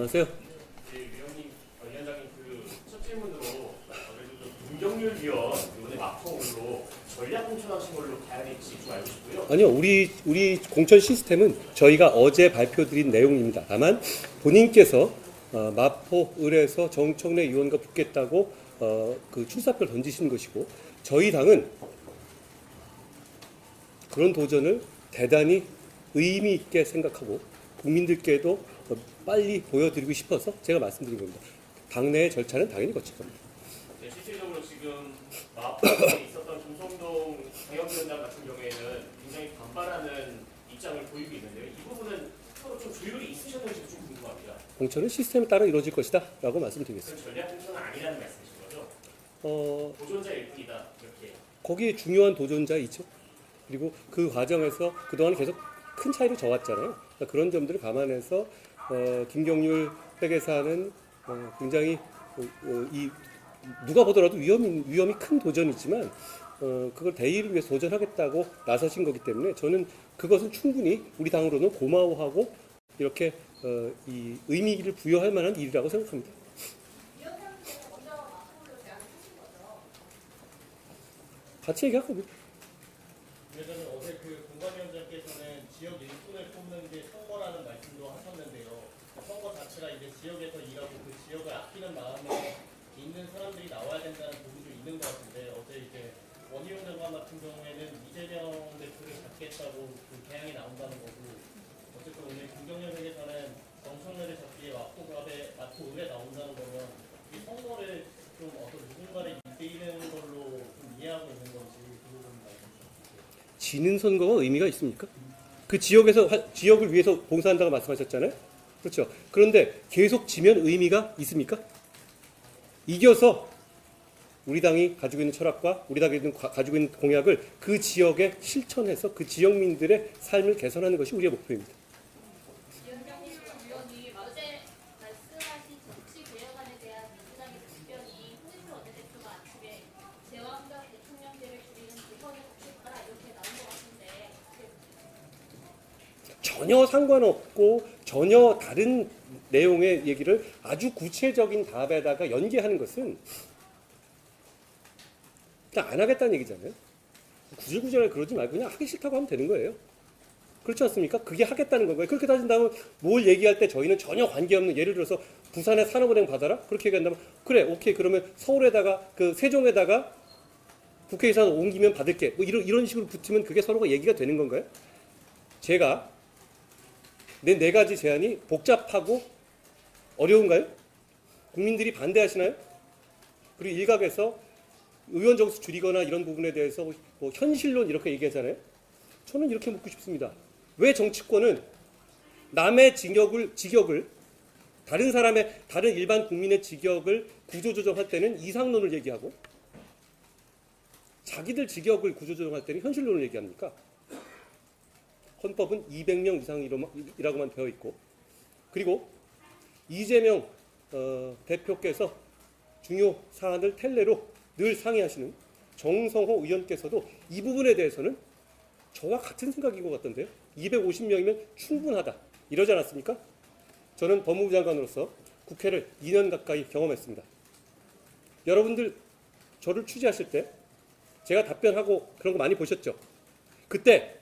안녕하세요. 위원님, 위원장님 첫 질문으로 그래도 좀 김경률 위원 이번에 마포으로 전략 공천하신 걸로 가야 될지 좀 알고 싶고요. 아니요, 우리 공천 시스템은 저희가 어제 발표드린 내용입니다. 다만 본인께서 마포 을에서 정청래 의원과 붙겠다고 그 출사표를 던지신 것이고, 저희 당은 그런 도전을 대단히 의미 있게 생각하고 국민들께도 빨리 보여드리고 싶어서 제가 말씀드린 겁니다. 당내의 절차는 당연히 거칠 겁니다. 네, 실질적으로 지금 마포에 있었던 김성동 당협위원장 같은 경우에는 굉장히 반발하는 입장을 보이고 있는데요. 이 부분은 서로 좀 조율이 있으셨는지 좀 궁금합니다. 공천은 시스템에 따라 이루어질 것이다 라고 말씀드리겠습니다. 그럼 전략 공천은 아니라는 말씀이신 거죠? 도전자일 뿐이다 이렇게. 거기에 중요한 도전자 있죠. 그리고 그 과정에서 그동안 계속 큰 차이를 져왔잖아요. 그러니까 그런 점들을 감안해서 김경률 회계사는 굉장히 누가 보더라도 위험이 큰 도전이지만 그걸 대의를 위해서 도전하겠다고 나서신 거기 때문에 저는 그것은 충분히 우리 당으로는 고마워하고 이렇게 이 의미를 부여할 만한 일이라고 생각합니다. 같이 얘기할 겁니다. 그래서는 어제 공관위원장께서는 지역 일꾼을 뽑는 게 선거라는 말씀도 하셨는데요. 선거 자체가 이제 지역에서 일하고 그 지역을 아끼는 마음에 있는 사람들이 나와야 된다는 부분도 있는 것 같은데 어제 이제 원희룡 장관 같은 경우에는 이재명 대표를 잡겠다고 그 개항이 나온다는 거고 어쨌든 오늘 김경률 회계사는 정청래를 잡기에 마포 을에 나온다는 거면 이 선거를 좀 어떤 누군가를 이기는 걸로 좀 이해하고 있는 건지 그 부분 말씀 주세요. 지는 선거가 의미가 있습니까? 그 지역을 위해서 봉사한다고 말씀하셨잖아요. 그렇죠. 그런데 계속 지면 의미가 있습니까? 이겨서 우리 당이 가지고 있는 철학과 우리 당이 가지고 있는 공약을 그 지역에 실천해서 그 지역민들의 삶을 개선하는 것이 우리의 목표입니다. 김경률 위원이 어제 말씀하신 정치 개혁안에 대한 민주당의 답변이 홍준표 원내대표가 안측에 제왕적 대통령제를 줄이는 개헌을 고치거라 이렇게 나온 것 같은데 전혀 상관없고 전혀 다른 내용의 얘기를 아주 구체적인 답에다가 연계하는 것은 그냥 안 하겠다는 얘기잖아요. 구질구질하게 그러지 말고 그냥 하기 싫다고 하면 되는 거예요. 그렇지 않습니까? 그게 하겠다는 건가요? 그렇게 따진다면 뭘 얘기할 때 저희는 전혀 관계없는, 예를 들어서 부산에 산업은행 받아라? 그렇게 얘기한다면 그래, 오케이, 그러면 서울에다가 세종에다가 국회의사당 옮기면 받을게, 뭐 이런 식으로 붙으면 그게 서로가 얘기가 되는 건가요? 제가 내 네 가지 제안이 복잡하고 어려운가요? 국민들이 반대하시나요? 그리고 일각에서 의원 정수 줄이거나 이런 부분에 대해서 뭐 현실론 이렇게 얘기하잖아요. 저는 이렇게 묻고 싶습니다. 왜 정치권은 남의 직역을 다른 일반 국민의 직역을 구조조정할 때는 이상론을 얘기하고 자기들 직역을 구조조정할 때는 현실론을 얘기합니까? 헌법은 200명 이상이라고만 되어 있고, 그리고 이재명 대표께서 중요 사안을 텔레로 늘 상의하시는 정성호 의원께서도 이 부분에 대해서는 저와 같은 생각인 것 같던데요. 250명이면 충분하다 이러지 않았습니까? 저는 법무부 장관으로서 국회를 2년 가까이 경험했습니다. 여러분들 저를 취재하실 때 제가 답변하고 그런 거 많이 보셨죠? 그때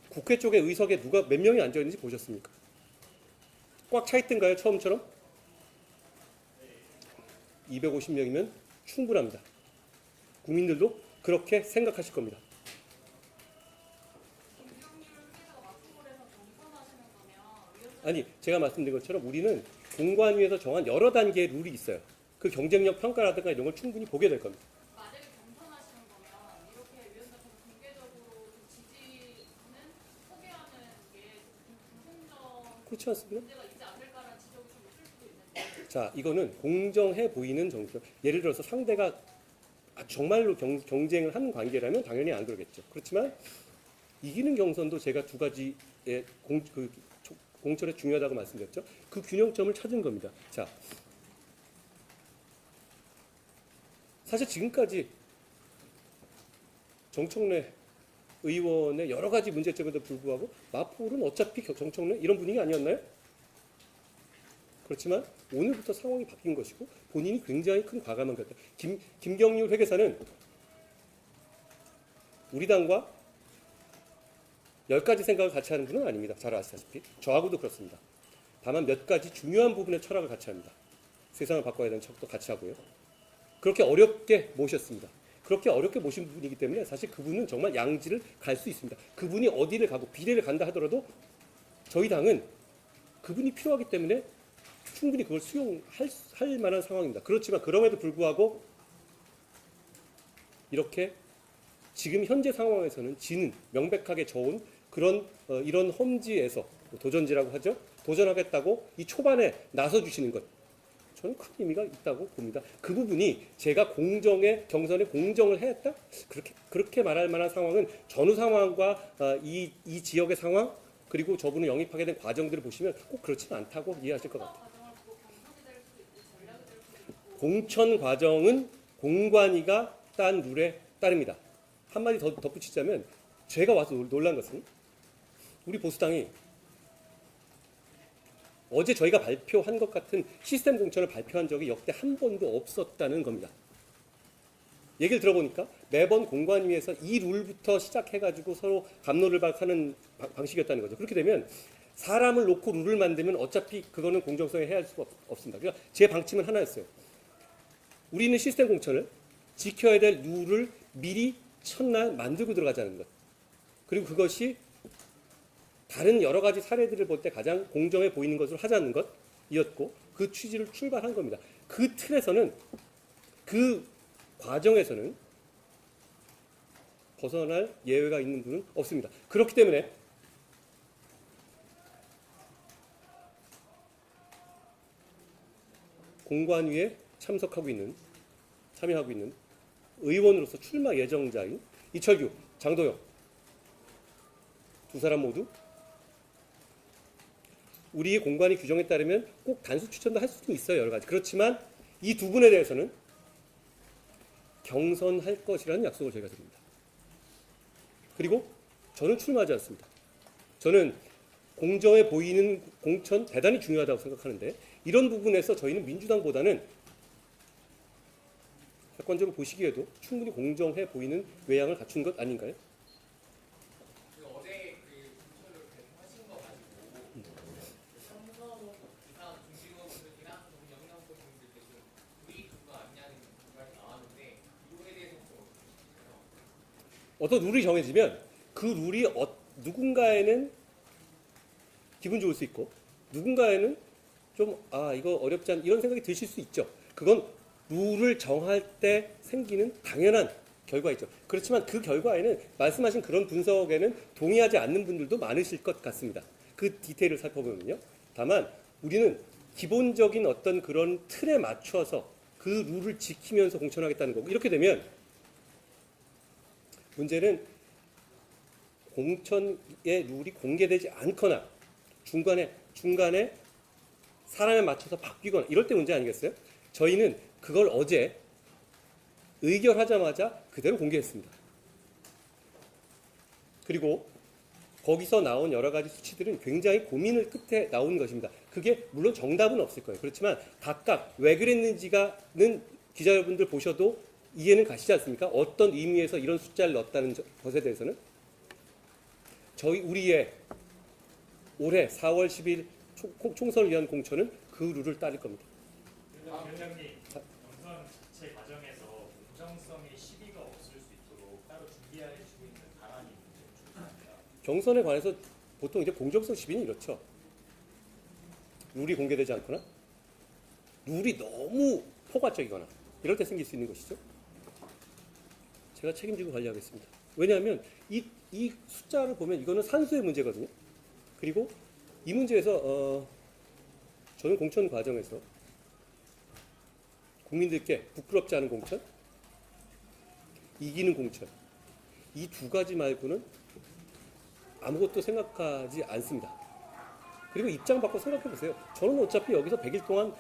국회 쪽의 의석에 누가 몇 명이 앉아있는지 보셨습니까? 꽉 차 있던가요? 처음처럼? 250명이면 충분합니다. 국민들도 그렇게 생각하실 겁니다. 아니, 제가 말씀드린 것처럼 우리는 공관위에서 정한 여러 단계의 룰이 있어요. 그 경쟁력 평가라든가 이런 걸 충분히 보게 될 겁니다. 만약에 경선하시는 거면 이렇게 위원장께서 공개적으로 지지는 포기하는 게 공정적 그렇지 않습니까? 문제가 있지 않을까라는 지적이 좀 있을 수도 있는데 자, 이거는 공정해 보이는 정도. 예를 들어서 상대가 정말로 경쟁을 하는 관계라면 당연히 안 그러겠죠. 그렇지만 이기는 경선도 제가 두 가지의 공천에 중요하다고 말씀드렸죠. 그 균형점을 찾은 겁니다. 자, 사실 지금까지 정청래 의원의 여러 가지 문제점에도 불구하고 마포는 어차피 정청래 이런 분위기 아니었나요? 그렇지만 오늘부터 상황이 바뀐 것이고 본인이 굉장히 큰 과감한 결정. 김경률 회계사는 우리 당과 10가지 생각을 같이 하는 분은 아닙니다. 잘 아시다시피. 저하고도 그렇습니다. 다만 몇 가지 중요한 부분의 철학을 같이 합니다. 세상을 바꿔야 되는 척도 같이 하고요. 그렇게 어렵게 모셨습니다. 그렇게 어렵게 모신 분이기 때문에 사실 그분은 정말 양지를 갈 수 있습니다. 그분이 어디를 가고 비례를 간다 하더라도 저희 당은 그분이 필요하기 때문에 충분히 그걸 수용할 만한 상황입니다. 그렇지만 그럼에도 불구하고 이렇게 지금 현재 상황에서는 지는 명백하게 저온 그런 이런 험지에서 도전지라고 하죠. 도전하겠다고 이 초반에 나서주시는 것 저는 큰 의미가 있다고 봅니다. 그 부분이 제가 경선에 공정을 했다? 그렇게 말할 만한 상황은 전후 상황과 이 지역의 상황 그리고 저분을 영입하게 된 과정들을 보시면 꼭 그렇지는 않다고 이해하실 것 같아요. 공천 과정은 공관위가 딴 룰에 따릅니다. 한마디 더 덧붙이자면 제가 와서 놀란 것은 우리 보수당이 어제 저희가 발표한 것 같은 시스템 공천을 발표한 적이 역대 한 번도 없었다는 겁니다. 얘기를 들어보니까 매번 공관위에서 이 룰부터 시작해가지고 서로 갑론을박하는 방식이었다는 거죠. 그렇게 되면 사람을 놓고 룰을 만들면 어차피 그거는 공정성에 해할 수가 없습니다. 그러니까 제 방침은 하나였어요. 우리는 시스템 공천을 지켜야 될 룰을 미리 첫날 만들고 들어가자는 것. 그리고 그것이 다른 여러 가지 사례들을 볼 때 가장 공정해 보이는 것으로 하자는 것이었고 그 취지를 출발한 겁니다. 그 틀에서는 그 과정에서는 벗어날 예외가 있는 분은 없습니다. 그렇기 때문에 공관위에 참여하고 있는 의원으로서 출마 예정자인 이철규, 장도영 두 사람 모두 우리의 공관위 규정에 따르면 꼭 단수 추천도 할 수도 있어요. 여러 가지. 그렇지만 이 두 분에 대해서는 경선할 것이라는 약속을 저희가 드립니다. 그리고 저는 출마하지 않습니다. 저는 공정해 보이는 공천 대단히 중요하다고 생각하는데 이런 부분에서 저희는 민주당보다는 객관적으로 보시기에도 충분히 공정해 보이는 외양을 갖춘 것 아닌가요? 어제 그 공천을 발표하신 거 가지고 삼선호 이상 중직원분들이랑 영양소 분들께 좀 불이익 그거 아니냐는 말이 나왔는데 이거에 대해서 좀 어떻게 보시나요? 어떤 룰이 정해지면 그 룰이 누군가에는 기분 좋을 수 있고 누군가에는 좀 이거 어렵지 않 이런 생각이 드실 수 있죠. 그건 룰을 정할 때 생기는 당연한 결과이죠. 그렇지만 그 결과에는 말씀하신 그런 분석에는 동의하지 않는 분들도 많으실 것 같습니다. 그 디테일을 살펴보면요. 다만 우리는 기본적인 어떤 그런 틀에 맞춰서 그 룰을 지키면서 공천하겠다는 거고 이렇게 되면 문제는 공천의 룰이 공개되지 않거나 중간에 사람에 맞춰서 바뀌거나 이럴 때 문제 아니겠어요? 저희는 그걸 어제 의결하자마자 그대로 공개했습니다. 그리고 거기서 나온 여러 가지 수치들은 굉장히 고민을 끝에 나온 것입니다. 그게 물론 정답은 없을 거예요. 그렇지만 각각 왜 그랬는지가는 기자 여러분들 보셔도 이해는 가시지 않습니까? 어떤 의미에서 이런 숫자를 넣었다는 것에 대해서는 우리의 올해 4월 10일 총선을 위한 공천은 그 룰을 따를 겁니다. 위원장님, 경선 자체 과정에서 공정성의 시비가 없을 수 있도록 따로 준비하시고 있는 방안이 있는지 경선에 관해서 보통 이제 공정성 시비는 이렇죠. 룰이 공개되지 않거나 룰이 너무 포괄적이거나 이럴 때 생길 수 있는 것이죠. 제가 책임지고 관리하겠습니다. 왜냐하면 이 숫자를 보면 이거는 산수의 문제거든요. 그리고 이 문제에서 저는 공천 과정에서 국민들께 부끄럽지 않은 공천, 이기는 공천 이 두 가지 말고는 아무것도 생각하지 않습니다. 그리고 입장 바꿔 생각해 보세요. 저는 어차피 여기서 100일 동안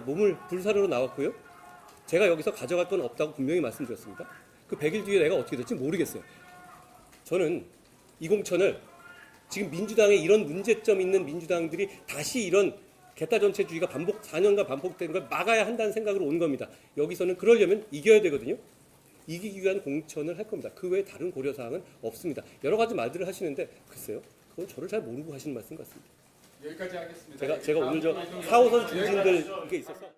몸을 불사르러 나왔고요. 제가 여기서 가져갈 건 없다고 분명히 말씀드렸습니다. 그 100일 뒤에 내가 어떻게 될지 모르겠어요. 저는 이 공천을 지금 민주당의 이런 문제점 있는 민주당들이 다시 이런 개딸 전체주의가 4년간 반복된 걸 막아야 한다는 생각으로 온 겁니다. 여기서는 그러려면 이겨야 되거든요. 이기기 위한 공천을 할 겁니다. 그 외에 다른 고려사항은 없습니다. 여러 가지 말들을 하시는데 글쎄요. 그건 저를 잘 모르고 하시는 말씀 같습니다. 여기까지 하겠습니다. 제가 오늘 저 다음 4호선 중진들 이게 있어서